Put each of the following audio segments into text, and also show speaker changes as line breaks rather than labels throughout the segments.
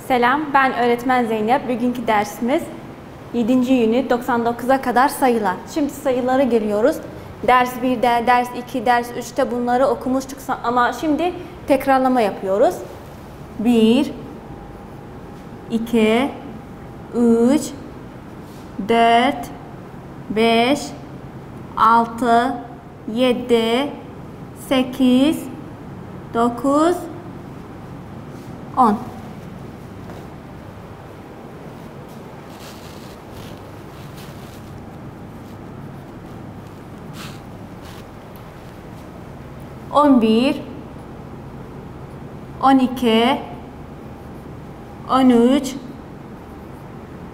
Selam, ben öğretmen Zeynep. Bugünkü dersimiz 7. ünit 99'a kadar sayılar. Şimdi sayılara geliyoruz. Ders 1'de, ders 2, ders 3'te bunları okumuştuk ama şimdi tekrarlama yapıyoruz. 1, 2, 3, 4, 5, 6, 7, 8, 9, 10. On bir, 12, 13,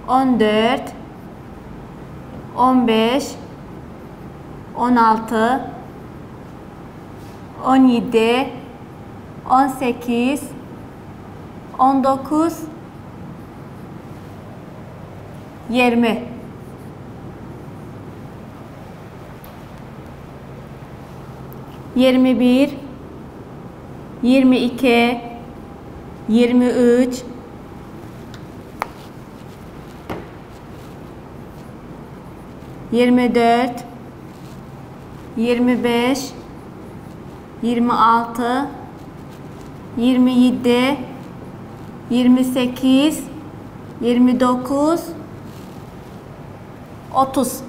14, 15, 16, 17, 18, 19, 20. 21, 22, 23, 24, 25, 26, 27, 28, 29, 30.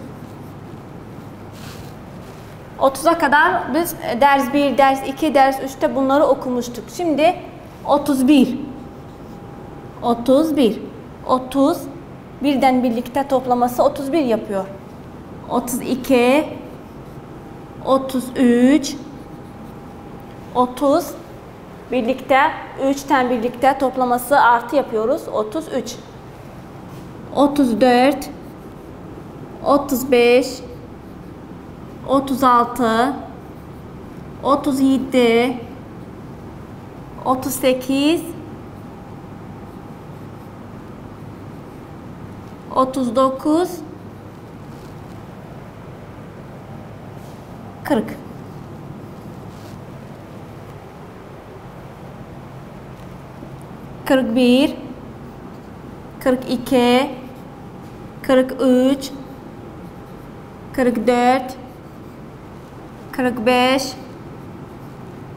30'a kadar biz ders 1, ders 2, ders 3'te bunları okumuştuk. Şimdi 31. 31. 30 birden birlikte toplaması 31 yapıyor. 32, 33, 30 birlikte 3'ten birlikte toplaması artı yapıyoruz. 33. 34, 35, 36, 37, 38, 39, 40. 41, 42, 43, 44, 45,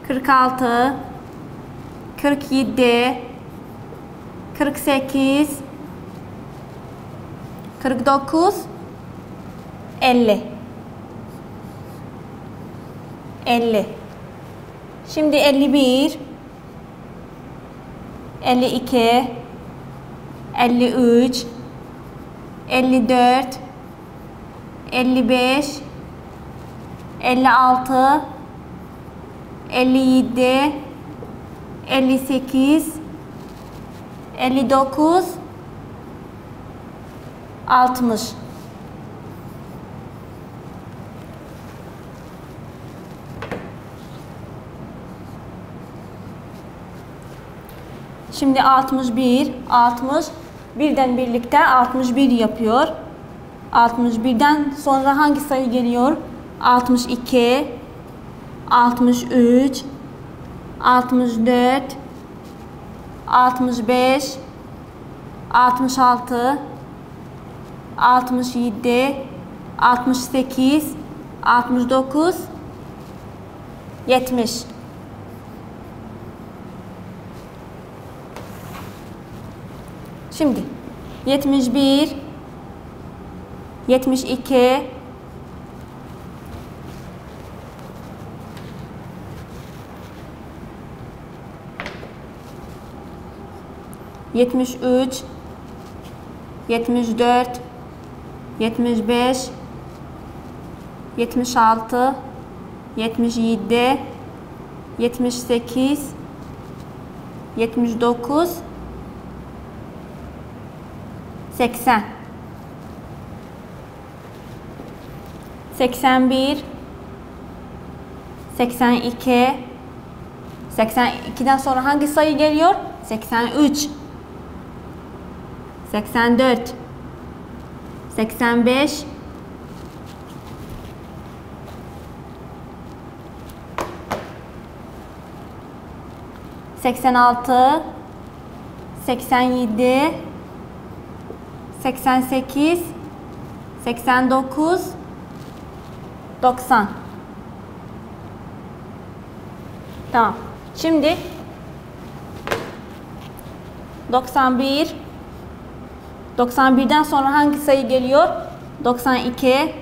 46, 47, 48, 49, 50. 50. Şimdi 51, 52, 53, 54, 55, 56, 57, 58, 59, 60. Şimdi 61, 60 birden birlikte 61 yapıyor. 61'den sonra hangi sayı geliyor? 62, 63, 64, 65, 66, 67, 68, 69, 70. Şimdi 71, 72, 73, 74, 75, 76, 77, 78, 79, 80. 81, 82, 82'den sonra hangi sayı geliyor? 83, 84, 85, 86, 87, 88, 89, 90. Tamam. Şimdi 91. 91'den sonra hangi sayı geliyor? 92,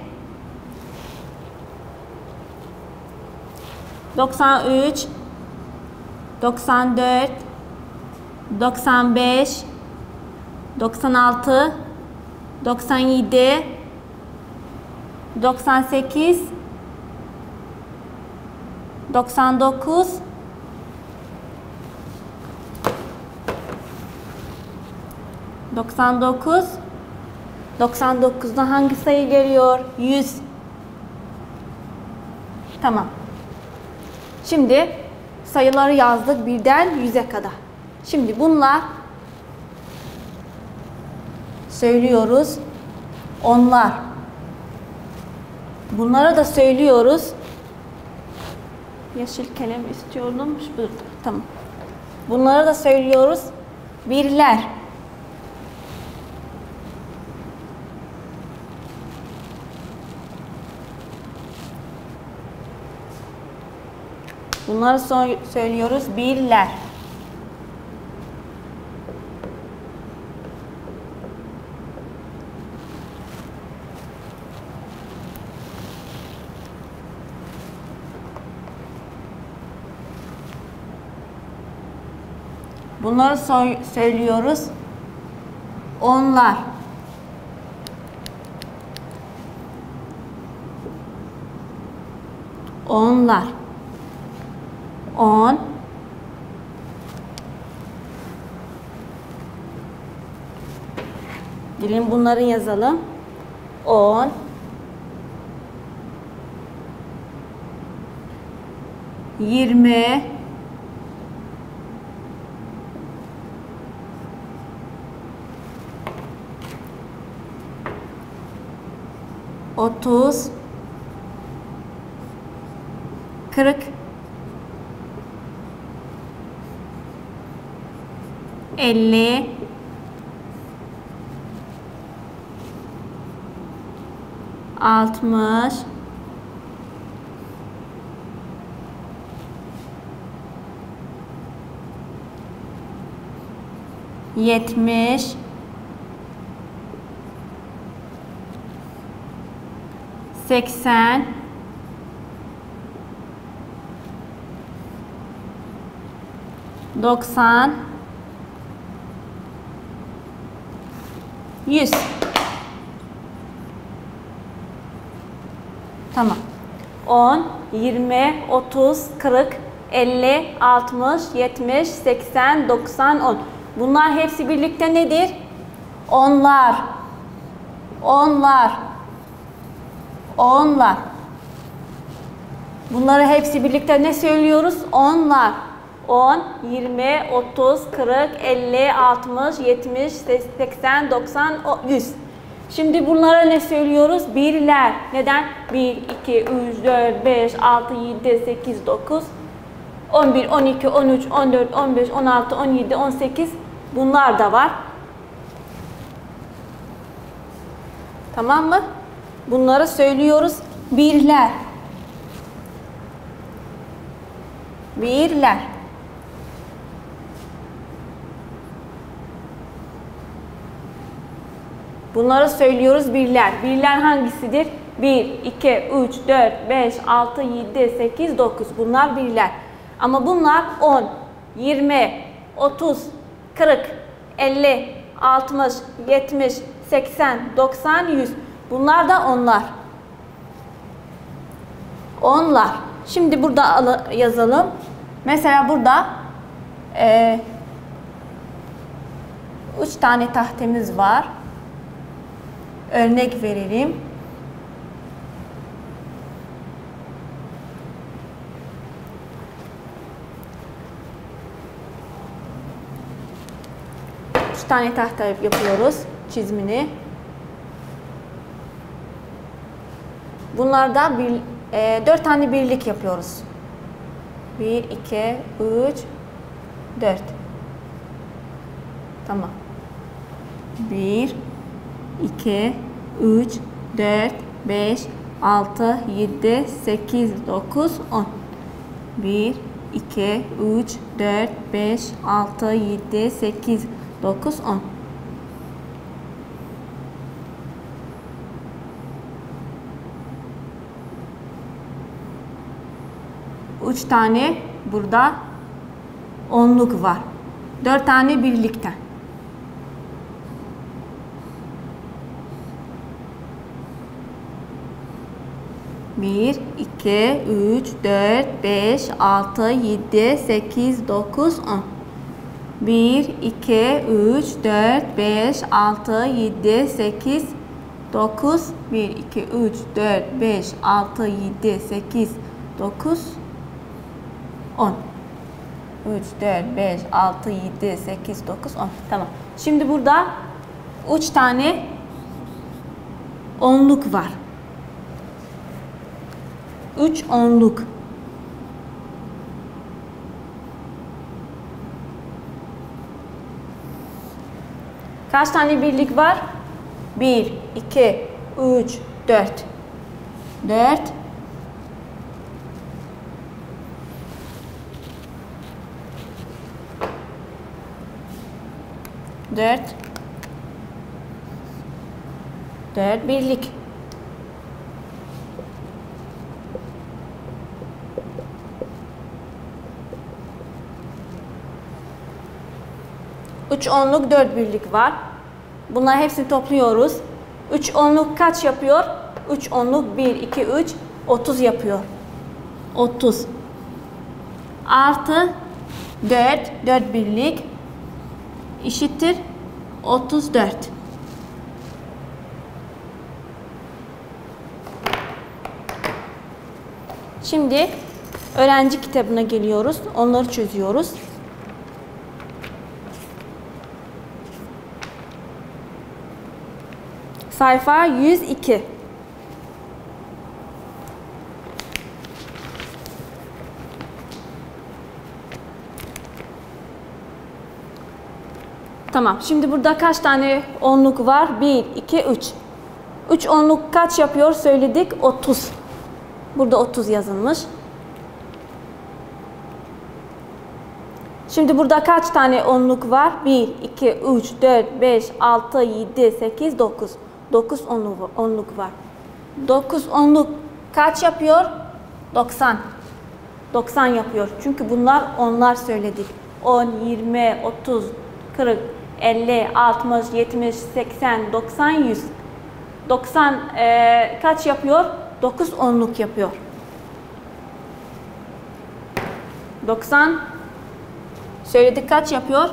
93, 94, 95, 96, 97, 98, 99, 99, 99'dan hangi sayı geliyor? 100. Tamam. Şimdi sayıları yazdık birden 100'e kadar. Şimdi bunlar söylüyoruz. Onlar. Bunlara da söylüyoruz. Yeşil kalem istiyordum. Burada. Tamam. Bunlara da söylüyoruz. Birler. Bunları söylüyoruz. Birler. Bunları söylüyoruz. Onlar. Onlar. 10. Gelin bunları yazalım. 10. 20. 30. 40. 50. 60. 70. 80. 90. 100. Tamam. 10, 20, 30, 40, 50, 60, 70, 80, 90, 10. Bunlar hepsi birlikte nedir? Onlar. Onlar. Onlar. Bunları hepsi birlikte ne söylüyoruz? Onlar. 10, 20, 30, 40, 50, 60, 70, 80, 90, 100. Şimdi bunlara ne söylüyoruz? Birler. Neden? 1, 2, 3, 4, 5, 6, 7, 8, 9, 11, 12, 13, 14, 15, 16, 17, 18. Bunlar da var. Tamam mı? Bunları söylüyoruz. Birler. Birler. Bunları söylüyoruz birler. Birler hangisidir? 1, 2, 3, 4, 5, 6, 7, 8, 9. Bunlar birler. Ama bunlar 10, 20, 30, 40, 50, 60, 70, 80, 90, 100. Bunlar da onlar. Onlar. Şimdi burada yazalım. Mesela burada 3 tane tahtemiz var. Örnek verelim. Üç tane tahta yapıyoruz çizimini. Bunlarda 4 tane birlik yapıyoruz. 1, 2, 3, 4. Tamam. 1, 2, 3, 4, 5, 6, 7, 8, 9, 10. 1, 2, 3, 4, 5, 6, 7, 8, 9, 10. Üç tane burada onluk var. 4 tane birlikten. Bir, iki, üç, dört, beş, altı, yedi, sekiz, dokuz, 10. 1, 2, 3, 4, 5, 6, 7, 8, 9. 1, 2, 3, 4, 5, 6, 7, 8, 9, 10. 3, 4, 5, 6, 7, 8, 9, 10. Tamam. Şimdi burada 3 tane onluk var. 3 onluk. Kaç tane birlik var? 1, 2, 3, 4. 4. 4 birlik. Üç onluk 4 birlik var. Bunları hepsini topluyoruz. 3 onluk kaç yapıyor? 3 onluk 1, 2, 3, 30 yapıyor. 30. Artı 4 birlik eşittir 34. Şimdi öğrenci kitabına geliyoruz. Onları çözüyoruz. Sayfa 102. Tamam. Şimdi burada kaç tane onluk var? 1, 2, 3. 3 onluk kaç yapıyor? Söyledik. 30. Burada 30 yazılmış. Şimdi burada kaç tane onluk var? 1, 2, 3, 4, 5, 6, 7, 8, 9. 9 onluk var. 9 onluk kaç yapıyor? 90. 90 yapıyor. Çünkü bunlar onlar söyledik. 10, 20, 30, 40, 50, 60, 70, 80, 90, 100. 90 kaç yapıyor? 9 onluk yapıyor. 90 söyledik kaç yapıyor?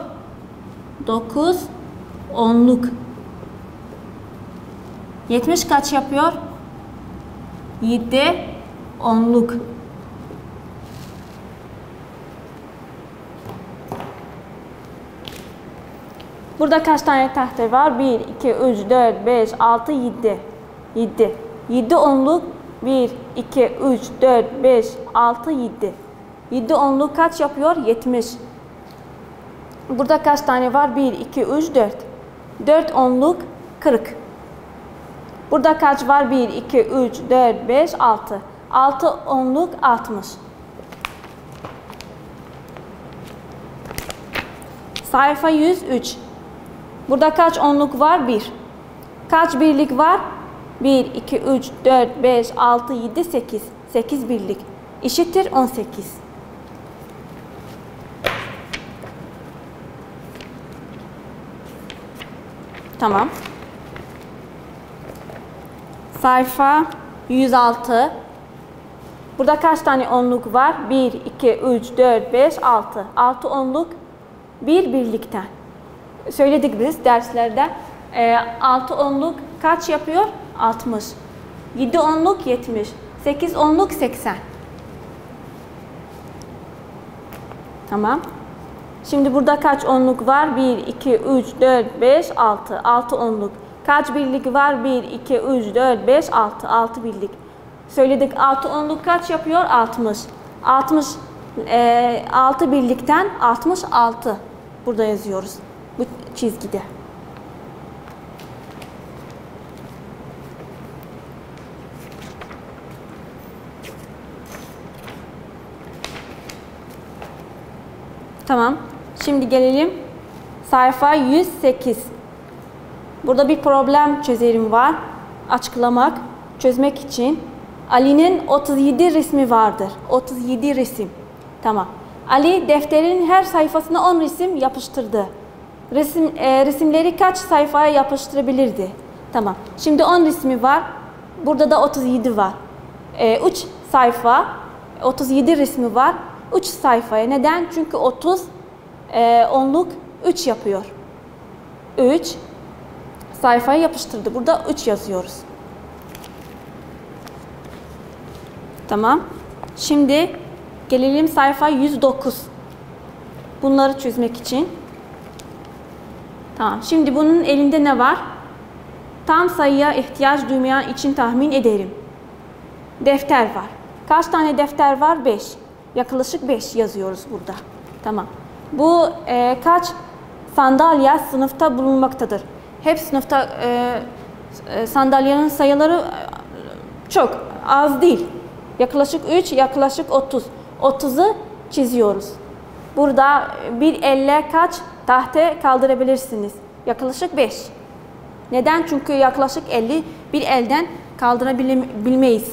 9 onluk. 70 kaç yapıyor? 7 onluk. Burada kaç tane tahta var? 1, 2, 3, 4, 5, 6, 7. 7. 7 onluk. 1, 2, 3, 4, 5, 6, 7. 7 onluk kaç yapıyor? 70. Burada kaç tane var? 1, 2, 3, 4. 4 onluk 40. Burada kaç var? 1, 2, 3, 4, 5, 6. 6 onluk 60. Sayfa 103. Burada kaç onluk var? 1. Kaç birlik var? 1, 2, 3, 4, 5, 6, 7, 8. 8 birlik. Eşittir 18. Tamam. Sayfa 106. Burada kaç tane onluk var? 1, 2, 3, 4, 5, 6. 6 onluk bir birlikten. Söyledik biz derslerde. 6 onluk kaç yapıyor? 60. 7 onluk 70. 8 onluk 80. Tamam. Şimdi burada kaç onluk var? 1, 2, 3, 4, 5, 6. 6 onluk. Kaç birlik var? 1, 2, 3, 4, 5, 6. 6 birlik. Söyledik 6 onluk kaç yapıyor? 60. 60 6 birlikten 66. Burada yazıyoruz. Bu çizgide. Tamam. Şimdi gelelim sayfa 108. Burada bir problem çözerim var. Açıklamak, çözmek için. Ali'nin 37 resmi vardır. 37 resim. Tamam. Ali defterin her sayfasına 10 resim yapıştırdı. Resimleri kaç sayfaya yapıştırabilirdi? Tamam. Şimdi 10 resmi var. Burada da 37 var. 3 sayfa, 37 resmi var. 3 sayfaya. Neden? Çünkü 30 onluk 3 yapıyor. 3 sayfaya yapıştırdı. Burada 3 yazıyoruz. Tamam. Şimdi gelelim sayfa 109. Bunları çözmek için. Tamam. Şimdi bunun elinde ne var? Tam sayıya ihtiyaç duymayan için tahmin ederim. Defter var. Kaç tane defter var? 5. Yaklaşık 5 yazıyoruz burada. Tamam. Bu kaç sandalye sınıfta bulunmaktadır? Hep sınıfta sandalyenin sayıları çok az değil. Yaklaşık 3, yaklaşık 30. 30'u çiziyoruz. Burada bir elle kaç tahta kaldırabilirsiniz? Yaklaşık 5. Neden? Çünkü yaklaşık 50 bir elden kaldırabilmeyiz.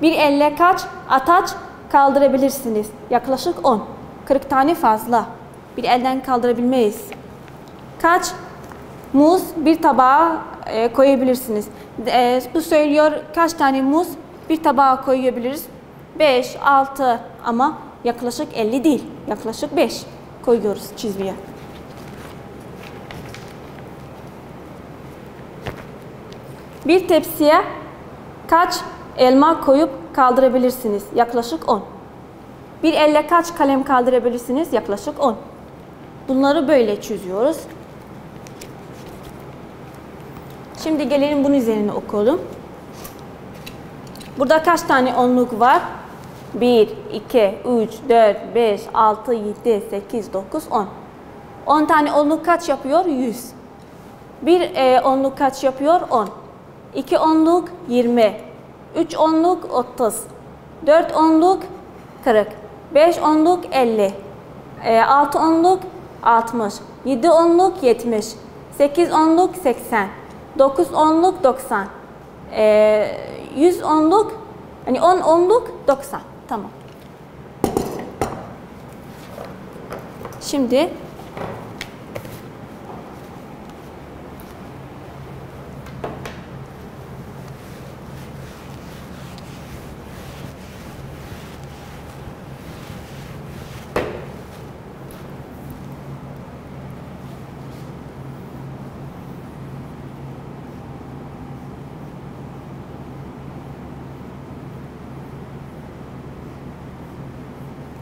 Bir elle kaç ataç kaldırabilirsiniz? Yaklaşık 10. 40 tane fazla. Bir elden kaldırabilmeyiz. Kaç muz bir tabağa koyabilirsiniz? Bu söylüyor kaç tane muz bir tabağa koyabiliriz? 5, 6 ama yaklaşık 50 değil. Yaklaşık 5 koyuyoruz çizgiye. Bir tepsiye kaç elma koyup kaldırabilirsiniz? Yaklaşık 10. Bir elle kaç kalem kaldırabilirsiniz? Yaklaşık 10. Bunları böyle çözüyoruz. Şimdi gelelim bunun üzerine okuyalım. Burada kaç tane onluk var? 1, 2, 3, 4, 5, 6, 7, 8, 9, 10. 10 tane onluk kaç yapıyor? 100. Bir onluk kaç yapıyor? 10. 2 onluk 20. 3 onluk 30. 4 onluk 40. 5 onluk 50. 6 onluk 60. 7 onluk 70. 8 onluk 80. 9 onluk 90. 100 onluk, yani 10 onluk 90. Tamam. Şimdi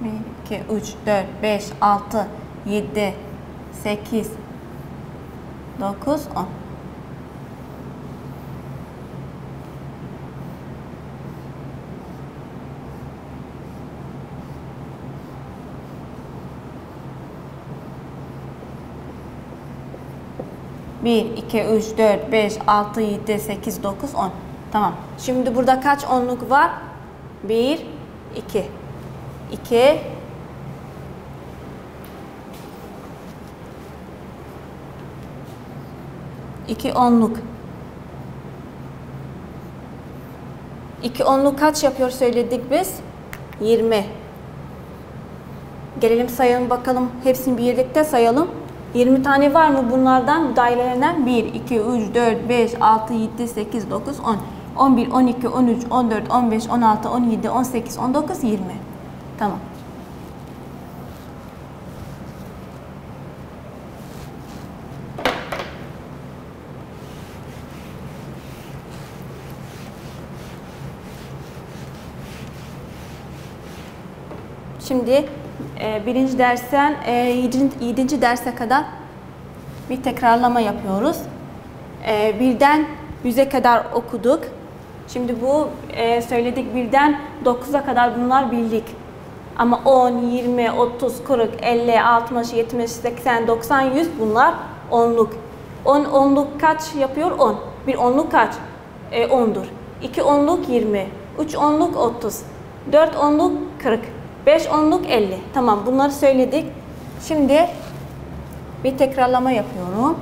bir, 2, 3, 4, 5, 6, 7, 8, 9, 10. Bir, 2, 3, 4, 5, 6, 7, 8, 9, 10. Tamam. Şimdi burada kaç onluk var? 1, 2. 2, 2 onluk. 2 onluk kaç yapıyor söyledik biz? 20. Gelelim sayalım bakalım. Hepsini birlikte sayalım. 20 tane var mı bunlardan? Dairelerinden 1, 2, 3, 4, 5, 6, 7, 8, 9, 10. 11, 12, 13, 14, 15, 16, 17, 18, 19, 20. Tamam. Şimdi birinci dersten 7. derse kadar bir tekrarlama yapıyoruz. Birden 100'e kadar okuduk. Şimdi bu söyledik birden 9'a kadar bunlar bildik. Ama 10, 20, 30, 40, 50, 60, 70, 80, 90, 100 bunlar onluk. 10 onluk kaç yapıyor? 10. Bir onluk kaç? 10'dur. 2 onluk 20. 3 onluk 30. 4 onluk 40. 5 onluk 50. Tamam, bunları söyledik. Şimdi bir tekrarlama yapıyorum.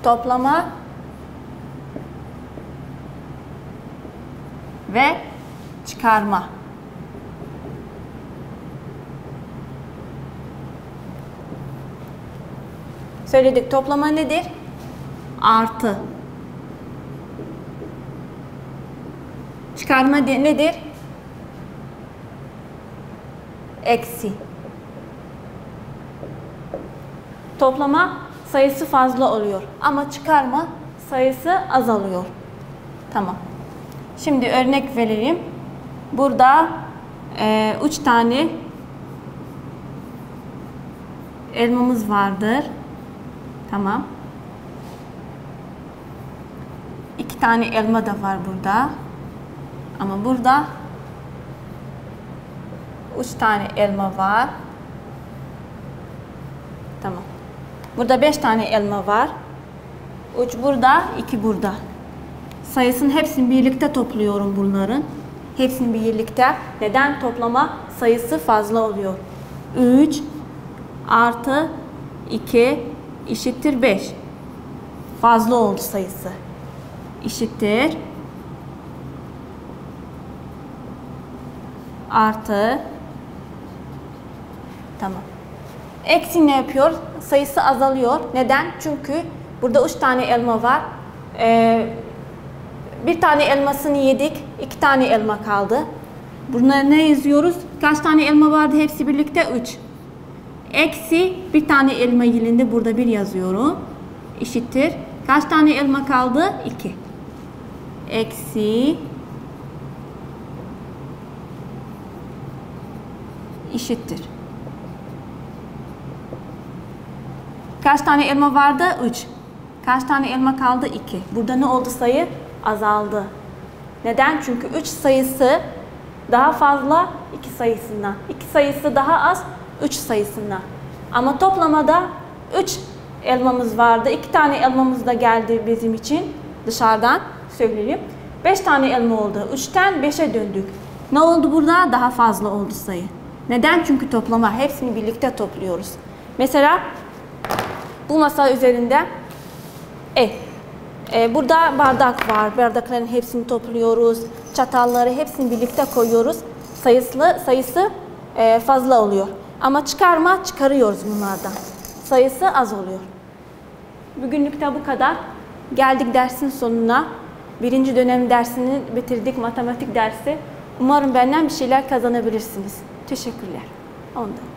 Toplama ve çıkarma. Söyledik, toplama nedir? Artı. Çıkarma nedir? Eksi. Toplama sayısı fazla oluyor ama çıkarma sayısı azalıyor. Tamam. Şimdi örnek verelim. Burada 3 tane elmamız vardır. Tamam. 2 tane elma da var burada. Ama burada 3 tane elma var. Tamam. Burada 5 tane elma var. 3 burada, 2 burada. Sayısının hepsini birlikte topluyorum bunların. Hepsini birlikte. Neden? Toplama sayısı fazla oluyor. 3 artı 2 eşittir 5. Fazla oldu sayısı. Eşittir. Artı. Tamam. Eksi ne yapıyor? Sayısı azalıyor. Neden? Çünkü burada 3 tane elma var. Bir tane elmasını yedik. 2 tane elma kaldı. Bunları ne yazıyoruz? Kaç tane elma vardı? Hepsi birlikte 3. Eksi bir tane elma yerinde burada 1 yazıyorum. Eşittir. Kaç tane elma kaldı? 2. Eksi. Eşittir. Kaç tane elma vardı? 3. Kaç tane elma kaldı? 2. Burada ne oldu sayı? Azaldı. Neden? Çünkü 3 sayısı daha fazla 2 sayısından. 2 sayısı daha az 3 sayısından. Ama toplamada 3 elmamız vardı. 2 tane elmamız da geldi bizim için. Dışarıdan söyleyelim. 5 tane elma oldu. 3'ten 5'e döndük. Ne oldu burada? Daha fazla oldu sayı. Neden? Çünkü toplama. Hepsini birlikte topluyoruz. Mesela bu masa üzerinde burada bardak var. Bardakların hepsini topluyoruz. Çatalları hepsini birlikte koyuyoruz. Sayısı fazla oluyor. Ama çıkarıyoruz bunlardan. Sayısı az oluyor. Bugünlük de bu kadar. Geldik dersin sonuna. 1. dönem dersini bitirdik. Matematik dersi. Umarım benden bir şeyler kazanabilirsiniz. Teşekkürler. Ondan.